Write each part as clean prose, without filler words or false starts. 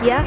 Yeah.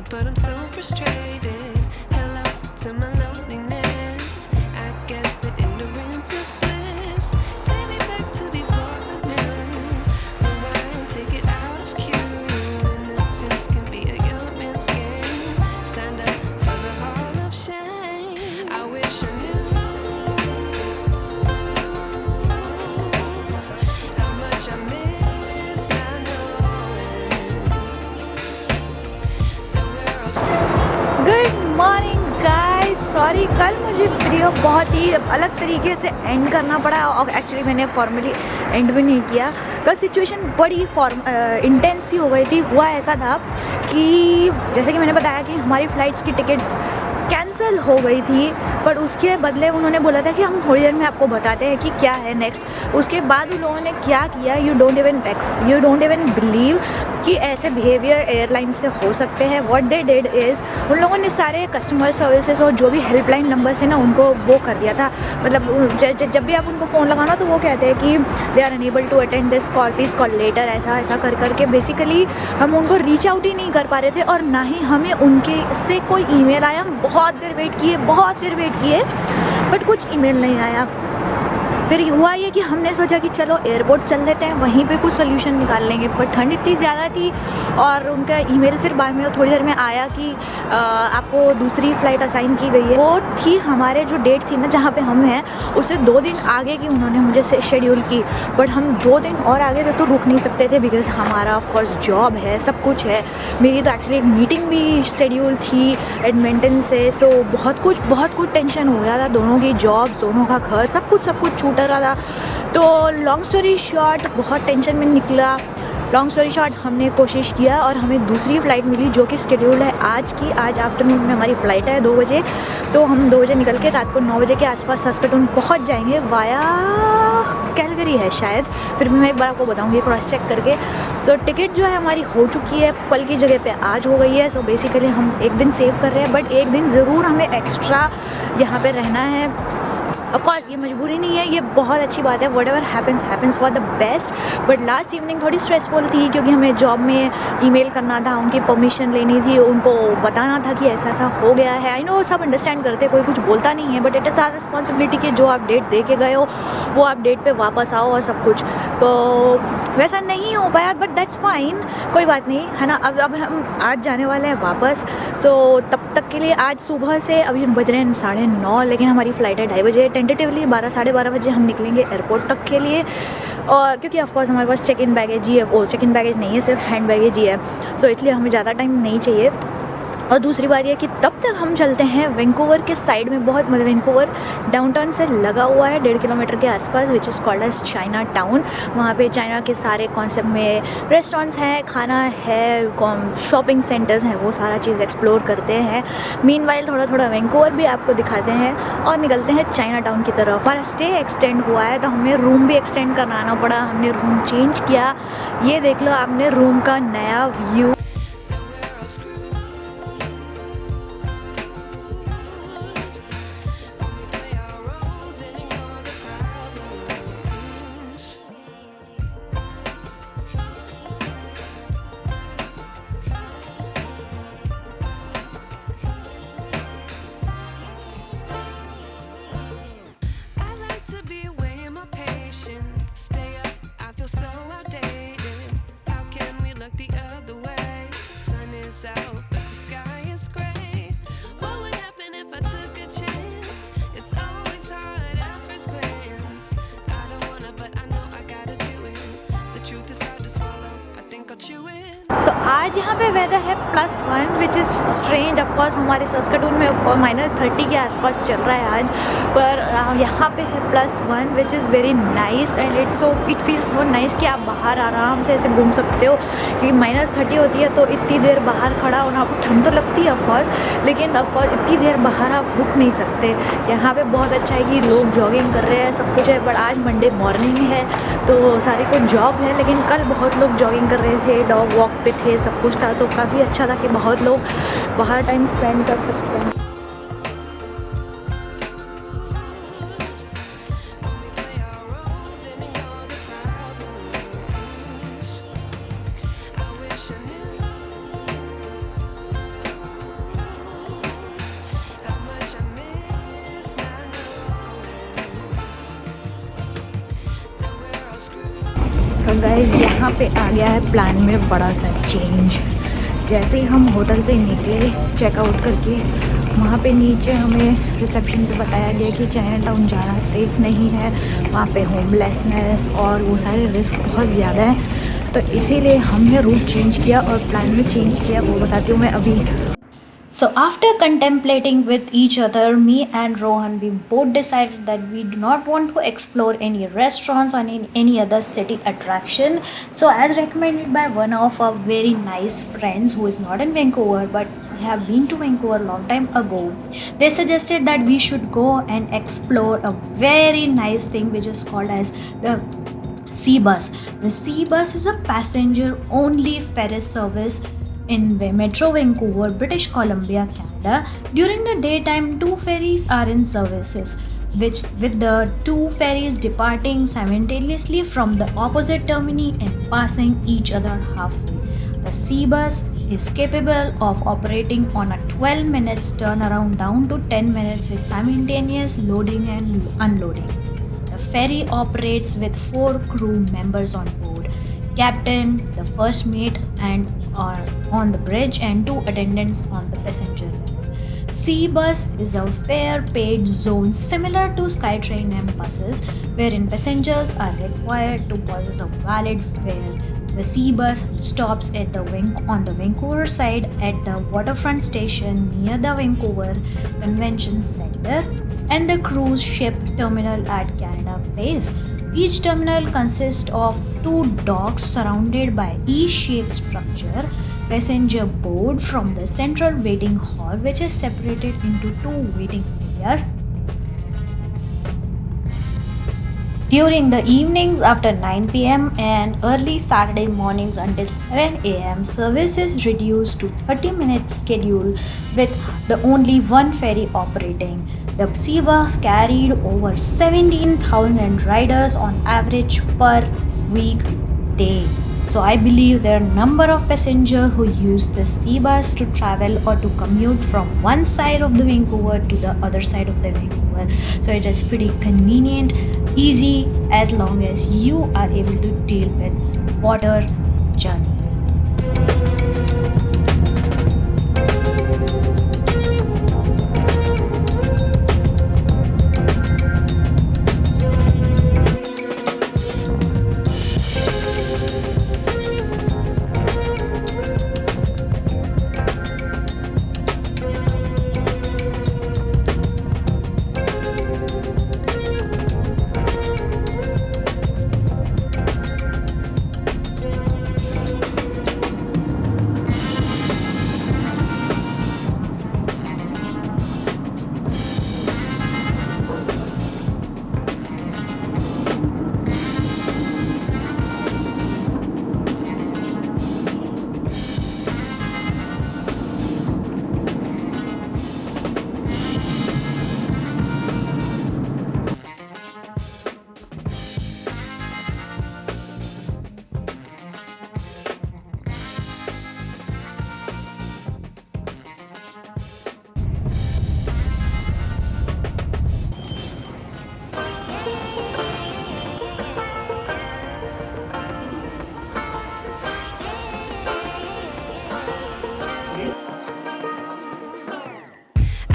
But I'm so frustrated. Hello to my loneliness. I guess that ignorance is bliss. Take me back to before the new. Rewind, take it out of cue. Innocence can be a young man's game. Signed up for the hall of shame. I wish I knew how much I miss not knowing that we're all screwed. Good morning guys, sorry कल मुझे video बहुत ही अलग तरीके से and करना पड़ा और actually मैंने फॉर्मली एंड भी नहीं किया। कल सिचुएशन बड़ी इंटेंस सी हो गई थी। हुआ ऐसा था कि जैसे कि मैंने बताया कि हमारी फ़्लाइट्स की टिकट कैंसिल हो गई थी, पर उसके बदले उन्होंने बोला था कि हम थोड़ी देर में आपको बताते हैं कि क्या है नेक्स्ट। उसके बाद उन लोगों ने क्या किया, यू डोंट इवन बिलीव कि ऐसे बिहेवियर एयरलाइन से हो सकते हैं। व्हाट दे डिड इज़, उन लोगों ने सारे कस्टमर सर्विसेज और जो भी हेल्पलाइन नंबर्स है ना उनको वो कर दिया था। मतलब जब भी आप उनको फ़ोन लगाना तो वो कहते हैं कि they are unable to attend this call, please call later, ऐसा कर करके बेसिकली हम उनको रीच आउट ही नहीं कर पा रहे थे और ना ही हमें उनके से कोई ईमेल आया। हम बहुत देर वेट किए बट कुछ ईमेल नहीं आया। फिर हुआ ये कि हमने सोचा कि चलो एयरपोर्ट चल लेते हैं, वहीं पे कुछ सोल्यूशन निकाल लेंगे, पर ठंड इतनी ज़्यादा थी और उनका ईमेल फिर बाद में थोड़ी देर में आया कि आपको दूसरी फ़्लाइट असाइन की गई है। वो थी हमारे जो डेट थी ना जहाँ पे हम हैं उससे 2 दिन आगे की उन्होंने मुझे शेड्यूल की, बट हम 2 दिन और आगे थे तो रुक नहीं सकते थे बिकॉज़ हमारा ऑफकोर्स जॉब है, सब कुछ है। मेरी तो एक्चुअली एक मीटिंग भी शेड्यूल थी एडमिंटन से, तो बहुत कुछ टेंशन हो गया था। दोनों की जॉब, दोनों का घर, सब कुछ छूट रहा था। तो लॉन्ग स्टोरी शॉर्ट, बहुत टेंशन में निकला। लॉन्ग स्टोरी शॉर्ट, हमने कोशिश किया और हमें दूसरी फ़्लाइट मिली जो कि शेड्यूल्ड है आज की। आज आफ्टरनून में हमारी फ़्लाइट है 2 बजे, तो हम 2 बजे निकल के रात को 9 बजे के आसपास सस्कटून पहुंच जाएंगे वाया कैलगरी है शायद। फिर भी मैं एक बार आपको बताऊंगी क्रॉस चेक करके। तो टिकट जो है हमारी हो चुकी है, कल की जगह पे आज हो गई है। सो बेसिकली हम एक दिन सेव कर रहे हैं, बट एक दिन ज़रूर हमें एक्स्ट्रा यहाँ पर रहना है। ऑफकोर्स ये मजबूरी नहीं है, ये बहुत अच्छी बात है। What ever happens for the best. But last evening थोड़ी स्ट्रेसफुल थी क्योंकि हमें जॉब में ईमेल करना था, उनकी परमिशन लेनी थी, उनको बताना था कि ऐसा हो गया है। आई नो सब अंडरस्टैंड करते, कोई कुछ बोलता नहीं है, but it is our responsibility कि जो आप डेट दे के गए हो वो आप डेट पे वापस आओ और सब कुछ। तो वैसा नहीं हो पाया, बट दैट्स फाइन, कोई बात नहीं है ना। अब हम आज जाने वाले हैं वापस। सो तब तक के लिए आज सुबह से अभी बज रहे हैं 9:30, लेकिन हमारी फ़्लाइट है 2:30 बजे। टेंटेटिवली 12-12:30 बजे हम निकलेंगे एयरपोर्ट तक के लिए। और क्योंकि ऑफकोर्स हमारे पास चेक इन बैगेज ही है, वो चेक इन बैगेज नहीं है, सिर्फ हैंड बैगेज ही है। सो इसलिए हमें ज़्यादा टाइम नहीं चाहिए। और दूसरी बात यह कि तब तक हम चलते हैं वैंकूवर के साइड में, बहुत मतलब वैंकूवर डाउनटाउन से लगा हुआ है 1.5 किलोमीटर के आसपास, which is called as China town. वहाँ पे चाइना के सारे कॉन्सेप्ट में रेस्टोरेंट्स हैं, खाना है, शॉपिंग सेंटर्स हैं, वो सारा चीज़ एक्सप्लोर करते हैं। मीनवाइल थोड़ा वैंकूवर भी आपको दिखाते हैं और निकलते हैं चाइना टाउन की तरफ। हमारा स्टे एक्सटेंड हुआ है तो हमें रूम भी एक्सटेंड कराना पड़ा, हमने रूम चेंज किया। ये देख लो आपने रूम का नया view. Out, but the sky is gray. What would happen if I took a chance? It's always hard at first glance. I don't wanna, but I know I gotta do it. The truth is hard to swallow. I think I'll chew it. So आज यहाँ पे weather है +1 which is strange. Of course हमारे सस्कटून में -30 के आसपास चल रहा है आज, पर यहाँ पे है +1 which is very nice and it feels so nice कि आप बाहर आराम से ऐसे घूम सकते हो। क्योंकि -30 होती है तो इतनी देर बाहर खड़ा होना, आपको ठंड तो लगती है ऑफकोर्स, लेकिन ऑफकोर्स इतनी देर बाहर आप रुक नहीं सकते। यहाँ पे बहुत अच्छा है कि लोग जॉगिंग कर रहे हैं, सब कुछ है। बट आज मंडे मॉर्निंग है तो सारे को जॉब है, लेकिन कल बहुत लोग जॉगिंग कर रहे थे, डॉग वॉक पे थे, सब कुछ था, तो काफ़ी अच्छा था कि बहुत लोग बाहर टाइम स्पेंड कर सकते हैं। I wish यहाँ पे आ गया है प्लान में बड़ा सा चेंज। जैसे ही हम होटल से निकले चेकआउट करके, वहाँ पे नीचे हमें रिसेप्शन पे बताया गया कि चाइना टाउन जाना सेफ़ नहीं है, वहाँ पे होमलेसनेस और वो सारे रिस्क बहुत ज़्यादा हैं। तो इसीलिए हमने रूट चेंज किया और प्लान में चेंज किया, वो बताती हूँ मैं अभी। So after contemplating with each other, me and Rohan, we both decided that we do not want to explore any restaurants or any other city attraction. So as recommended by one of our very nice friends who is not in Vancouver but have been to Vancouver long time ago, they suggested that we should go and explore a very nice thing which is called as the Sea Bus. The Sea Bus is a passenger only ferry service in Metro Vancouver, British Columbia, Canada. During the daytime, two ferries are in services, which with the two ferries departing simultaneously from the opposite termini and passing each other halfway. The Sea Bus is capable of operating on a 12 minutes turnaround down to 10 minutes with simultaneous loading and unloading. The ferry operates with 4 crew members on board: captain, the first mate, and are on the bridge, and 2 attendants on the passenger level. Sea bus is a fare paid zone similar to SkyTrain and buses, wherein passengers are required to possess a valid fare. The Sea bus stops at on the Vancouver side at the waterfront station near the Vancouver Convention Center and the cruise ship terminal at Canada Place. Each terminal consists of two docks surrounded by E-shaped structure. Passenger board from the central waiting hall, which is separated into two waiting areas. During the evenings after 9 pm and early Saturday mornings until 7 am, service is reduced to 30-minute schedule with the only one ferry operating. The Sea Bus carried over 17,000 riders on average per weekday. So I believe there are a number of passengers who use the Sea Bus to travel or to commute from one side of the Vancouver to the other side of the Vancouver. So it is pretty convenient, easy, as long as you are able to deal with water journey.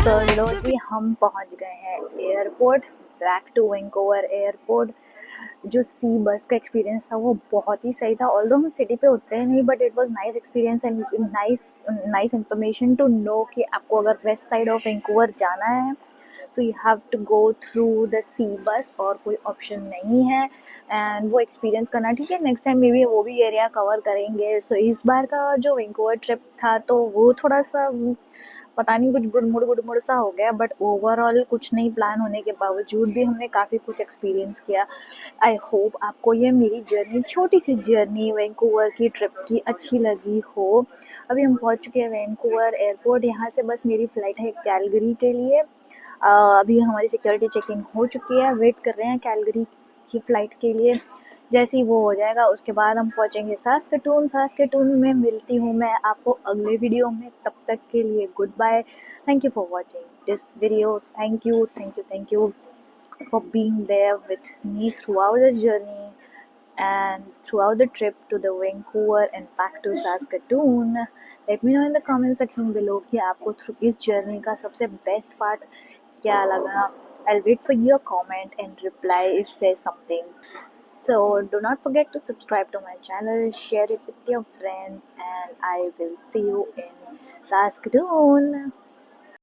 तो लो जी, हम पहुंच गए हैं airport, back to Vancouver airport. जो सी बस का experience था वो बहुत ही सही था। ऑल्दो हम सिटी पे उतरे नहीं, but it was nice experience and nice nice information to know कि आपको अगर वेस्ट साइड ऑफ वैंकूवर जाना है so you have to go through the sea bus, और कोई ऑप्शन नहीं है। एंड वो एक्सपीरियंस करना ठीक है, नेक्स्ट टाइम मे बी वो भी एरिया कवर करेंगे। सो इस बार का जो वैंकूवर ट्रिप था तो वो थोड़ा सा पता नहीं कुछ गुड़मुड़ सा हो गया, बट ओवरऑल कुछ नहीं प्लान होने के बावजूद भी हमने काफ़ी कुछ एक्सपीरियंस किया। आई होप आपको ये मेरी जर्नी, छोटी सी जर्नी वैंकूवर की ट्रिप की अच्छी लगी हो। अभी हम पहुंच चुके हैं वैंकूवर एयरपोर्ट। यहाँ से बस मेरी फ़्लाइट है कैलगरी के लिए। अभी हमारी सिक्योरिटी चेक इन हो चुकी है, वेट कर रहे हैं कैलगरी की फ़्लाइट के लिए। जैसे ही वो हो जाएगा उसके बाद हम पहुंचेंगे सास्केटून। सास्केटून में मिलती हूँ मैं आपको अगले वीडियो में। तब तक के लिए goodbye. Thank you for watching this video. Thank you for being there with me throughout the journey. and throughout the trip to the Vancouver and back to Saskatoon. Let me know in the comment section below कि आपको through इस journey का सबसे best part क्या लगा. I'll wait for your comment and reply if there's something. So do not forget to subscribe to my channel, share it with your friends, and I will see you in Saskatoon.